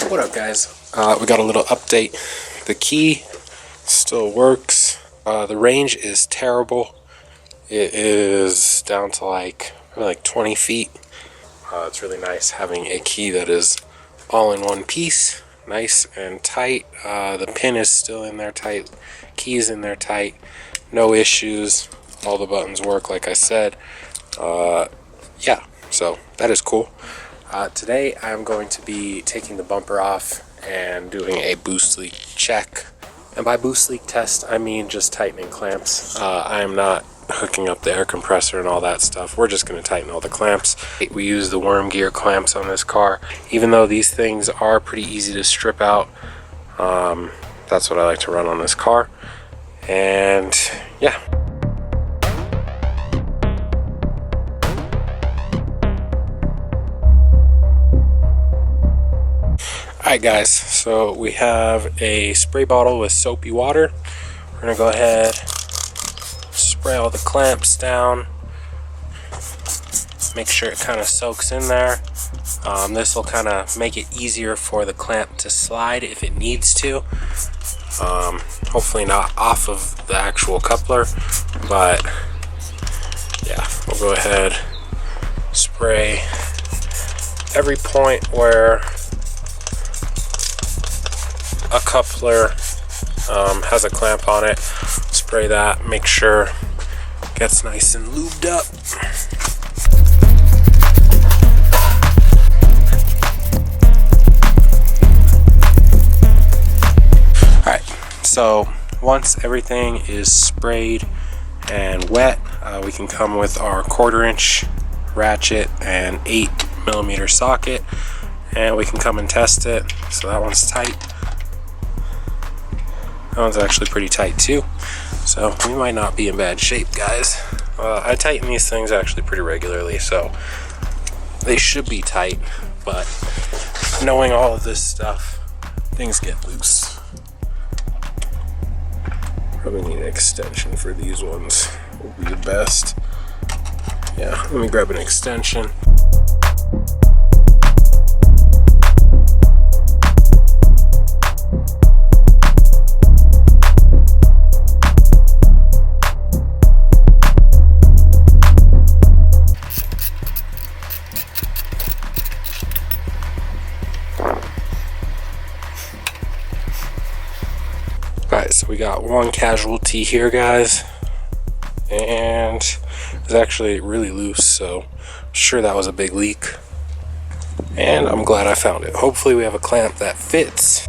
What up, guys? We got a little update. The key still works. The range is terrible. It is down to probably 20 feet. It's really nice having a key that is all in one piece, nice and tight. The pin is still in there tight, keys in there tight, no issues. All the buttons work like I said. Yeah, so that is cool. Today I'm going to be taking the bumper off and doing a boost leak check. And by boost leak test, I mean just tightening clamps. I am not hooking up the air compressor and all that stuff. We're just going to tighten all the clamps. We use the worm gear clamps on this car. Even though these things are pretty easy to strip out, that's what I like to run on this car. And yeah. Alright guys, so we have a spray bottle with soapy water. We're going to go ahead, spray all the clamps down, make sure it kind of soaks in there. This will kind of make it easier for the clamp to slide if it needs to. Hopefully not off of the actual coupler, but yeah, we'll go ahead, spray every point where a coupler has a clamp on it. Spray that, make sure it gets nice and lubed up. Alright, so once everything is sprayed and wet, we can come with our 1/4-inch ratchet and 8mm socket, and we can come and test it. So that one's tight. That one's actually pretty tight too, so we might not be in bad shape, guys. I tighten these things actually pretty regularly, so they should be tight, but knowing all of this stuff, things get loose. Probably need an extension for these ones, would be the best. Yeah, let me grab an extension. Alright, so we got one casualty here, guys, and it's actually really loose, so I'm sure that was a big leak, and I'm glad I found it. Hopefully we have a clamp that fits.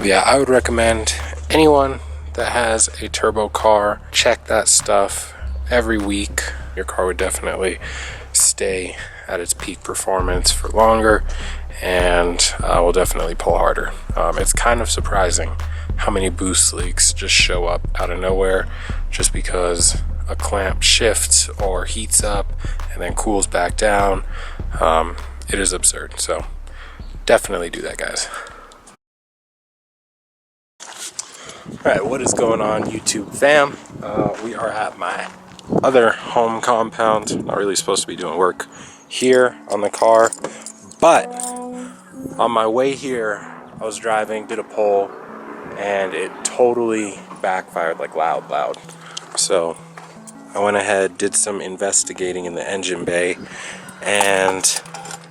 Yeah, I would recommend anyone that has a turbo car, check that stuff every week. Your car would definitely stay at its peak performance for longer, and will definitely pull harder. It's kind of surprising how many boost leaks just show up out of nowhere just because a clamp shifts or heats up and then cools back down. It is absurd, so definitely do that, guys. Alright, what is going on, YouTube fam? We are at my other home compound. Not really supposed to be doing work here on the car, but on my way here, I was driving, did a pull, and it totally backfired, like loud. So I went ahead, did some investigating in the engine bay, and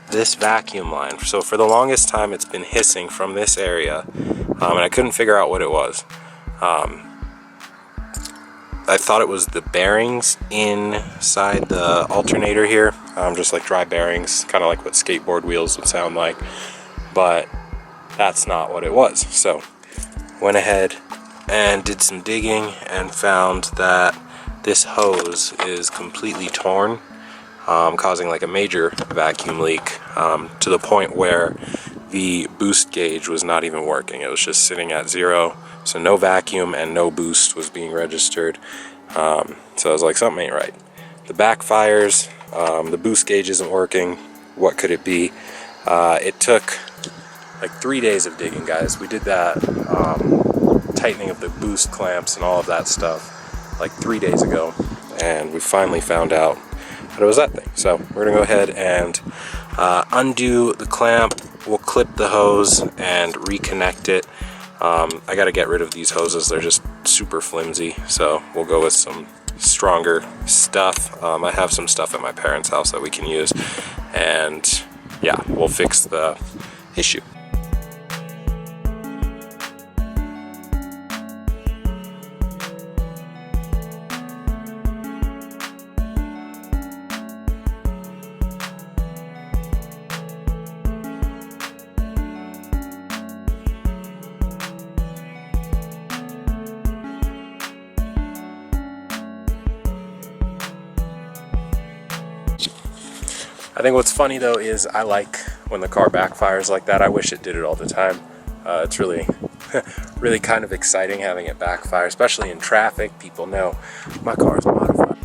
this vacuum line. So for the longest time, it's been hissing from this area, and I couldn't figure out what it was. I thought it was the bearings inside the alternator here, just like dry bearings, kind of like what skateboard wheels would sound like, but that's not what it was. So went ahead and did some digging and found that this hose is completely torn, causing like a major vacuum leak, to the point where the boost gauge was not even working. It was just sitting at 0, so no vacuum and no boost was being registered. So I was like, something ain't right. The backfires, the boost gauge isn't working. What could it be? It took like 3 days of digging, guys. We did that tightening of the boost clamps and all of that stuff like 3 days ago, and we finally found out that it was that thing. So we're gonna go ahead and undo the clamp. We'll clip the hose and reconnect it. I got to get rid of these hoses. They're just super flimsy, so we'll go with some stronger stuff. I have some stuff at my parents' house that we can use, and yeah, we'll fix the issue. I think what's funny though is I like when the car backfires like that. I wish it did it all the time. It's really really kind of exciting having it backfire, especially in traffic. People know my car is modified.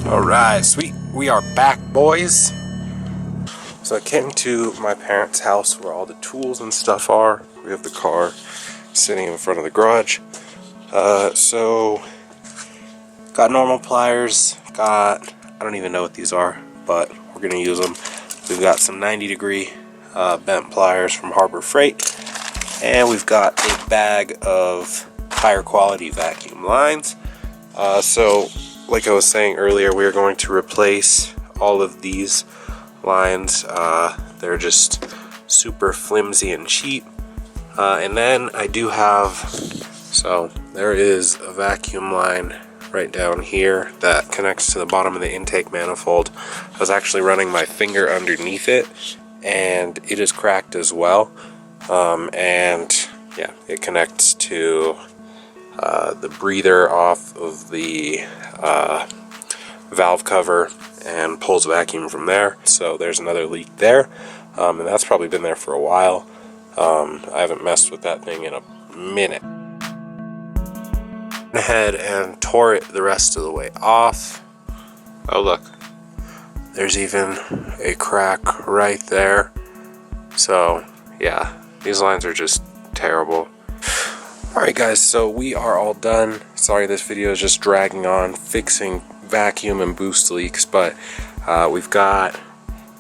Alright, sweet. We are back, boys. So I came to my parents' house where all the tools and stuff are. We have the car sitting in front of the garage. So got normal pliers, I don't even know what these are, but we're gonna use them. We've got some 90-degree bent pliers from Harbor Freight, and we've got a bag of higher quality vacuum lines. So like I was saying earlier, we are going to replace all of these lines. They're just super flimsy and cheap. And then I do have, so there is a vacuum line right down here that connects to the bottom of the intake manifold. I was actually running my finger underneath it, and it is cracked as well. And yeah, it connects to the breather off of the valve cover and pulls vacuum from there. So there's another leak there, and that's probably been there for a while. I haven't messed with that thing in a minute. Went ahead and tore it the rest of the way off. Oh look, there's even a crack right there. So yeah, these lines are just terrible. Alright guys, so we are all done. Sorry this video is just dragging on fixing vacuum and boost leaks, but we've got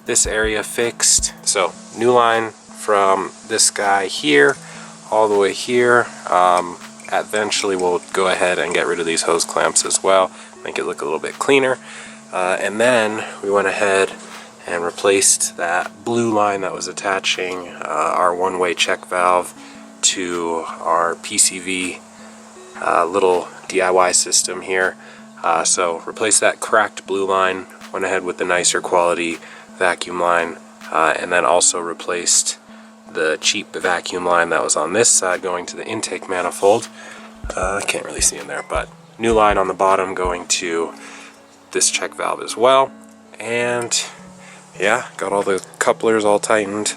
this area fixed. So new line from this guy here all the way here. Eventually we'll go ahead and get rid of these hose clamps as well, make it look a little bit cleaner. And then we went ahead and replaced that blue line that was attaching our one-way check valve to our PCV little DIY system here. So replace that cracked blue line, went ahead with the nicer quality vacuum line, and then also replaced the cheap vacuum line that was on this side going to the intake manifold. I can't really see in there, but new line on the bottom going to this check valve as well. And yeah, got all the couplers all tightened,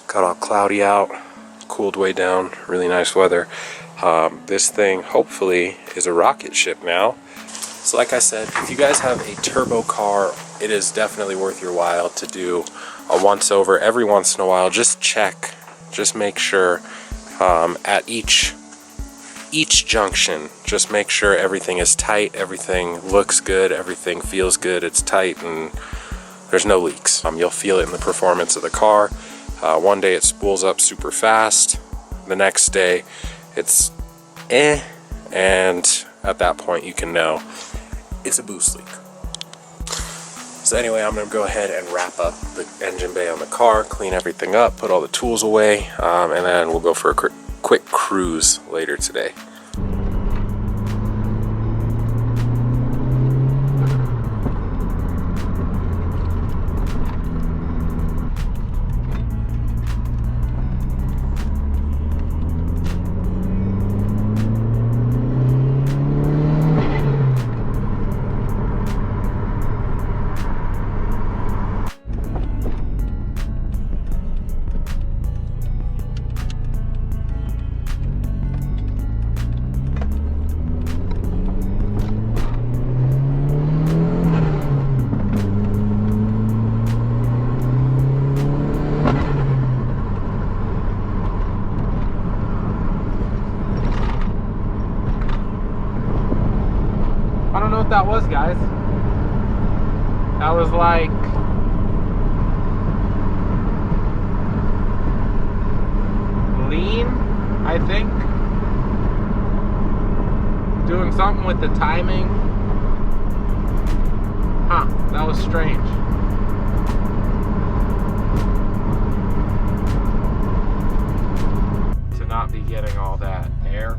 got all cloudy out, cooled way down, really nice weather. This thing hopefully is a rocket ship now. So like I said, if you guys have a turbo car, it is definitely worth your while to do a once over every once in a while. Just check, just make sure at each junction, just make sure everything is tight, everything looks good, everything feels good, it's tight, and there's no leaks. You'll feel it in the performance of the car. One day it spools up super fast, the next day it's and at that point you can know it's a boost leak. So anyway, I'm going to go ahead and wrap up the engine bay on the car, clean everything up, put all the tools away, and then we'll go for a quick cruise later today. that was, guys. That was like lean, I think. Doing something with the timing. Huh, that was strange. To not be getting all that air.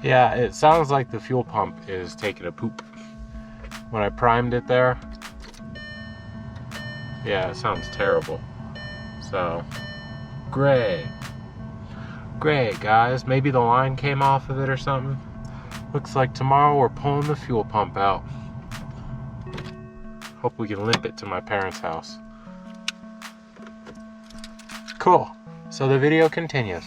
Yeah, it sounds like the fuel pump is taking a poop. When I primed it there, yeah, it sounds terrible. So, great. Great, guys. Maybe the line came off of it or something. Looks like tomorrow we're pulling the fuel pump out. Hope we can limp it to my parents' house. Cool. So the video continues.